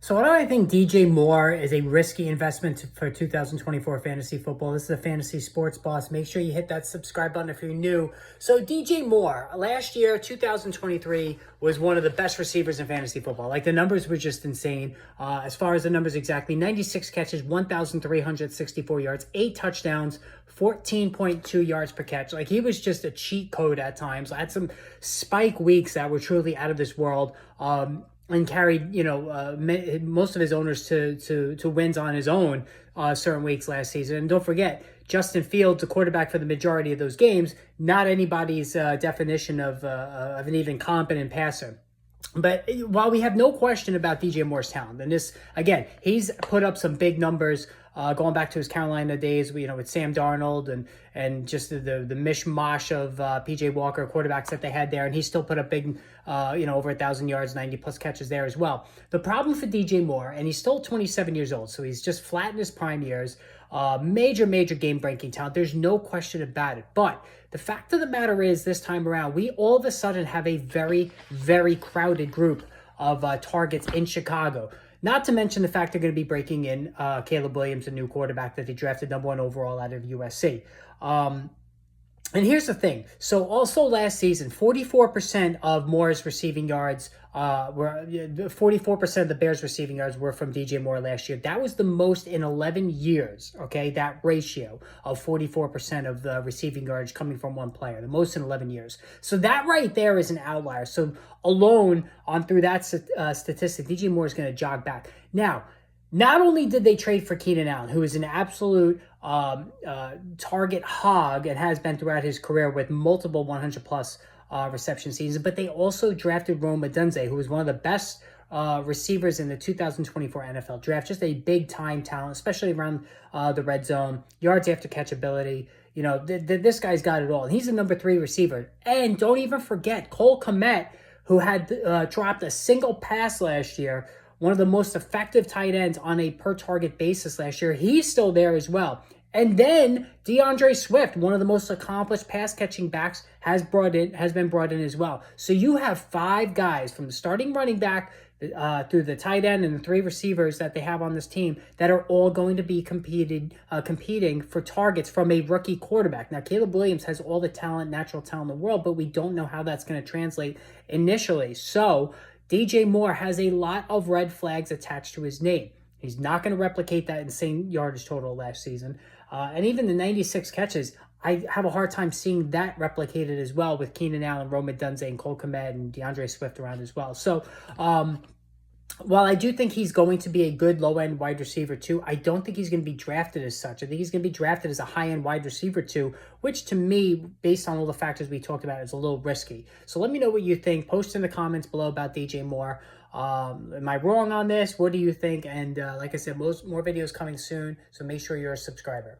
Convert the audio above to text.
So why do I think DJ Moore is a risky investment for 2024 fantasy football? This is a Fantasy Sports Boss. Make sure you hit that subscribe button if you're new. So DJ Moore, last year, 2023, was one of the best receivers in fantasy football. Like, the numbers were just insane. As far as the numbers exactly, 96 catches, 1,364 yards, 8 touchdowns, 14.2 yards per catch. Like, he was just a cheat code at times. I had some spike weeks that were truly out of this world. And carried, most of his owners to wins on his own certain weeks last season. And don't forget, Justin Fields, the quarterback for the majority of those games, not anybody's definition of an even competent passer. But while we have no question about DJ Moore's talent, and this, again, he's put up some big numbers going back to his Carolina days, with Sam Darnold and just the mishmash of PJ Walker quarterbacks that they had there, and he still put up big, over 1,000 yards, 90 plus catches there as well. The problem for DJ Moore, and he's still 27 years old, so he's just flat in his prime years. Major game-breaking talent. There's no question about it. But the fact of the matter is, this time around, we all of a sudden have a very, very crowded group of targets in Chicago. Not to mention the fact they're going to be breaking in Caleb Williams, a new quarterback that they drafted number 1 overall out of USC. And here's the thing. So also last season, 44% of Moore's receiving yards were 44% of the Bears' receiving yards were from DJ Moore last year. That was the most in 11 years, okay? That ratio of 44% of the receiving yards coming from one player, the most in 11 years. So that right there is an outlier. So alone on through that statistic, DJ Moore is going to jog back. Now, not only did they trade for Keenan Allen, who is an absolute target hog and has been throughout his career with multiple 100-plus reception seasons, but they also drafted Rome Odunze, who was one of the best receivers in the 2024 NFL draft. Just a big-time talent, especially around the red zone, yards after catch ability. This guy's got it all. And he's a number 3 receiver. And don't even forget Cole Kmet, who had dropped a single pass last year, one of the most effective tight ends on a per-target basis last year. He's still there as well. And then DeAndre Swift, one of the most accomplished pass-catching backs, has been brought in as well. So you have 5 guys from the starting running back through the tight end and the 3 receivers that they have on this team that are all going to be competing for targets from a rookie quarterback. Now, Caleb Williams has all the talent, natural talent in the world, but we don't know how that's going to translate initially. So DJ Moore has a lot of red flags attached to his name. He's not going to replicate that insane yardage total last season. And even the 96 catches, I have a hard time seeing that replicated as well with Keenan Allen, Rome Odunze, and Cole Kmet, and DeAndre Swift around as well. So while I do think he's going to be a good low-end wide receiver too, I don't think he's going to be drafted as such. I think he's going to be drafted as a high-end wide receiver too, which to me, based on all the factors we talked about, is a little risky. So let me know what you think. Post in the comments below about DJ Moore. Am I wrong on this? What do you think? And like I said, more videos coming soon, so make sure you're a subscriber.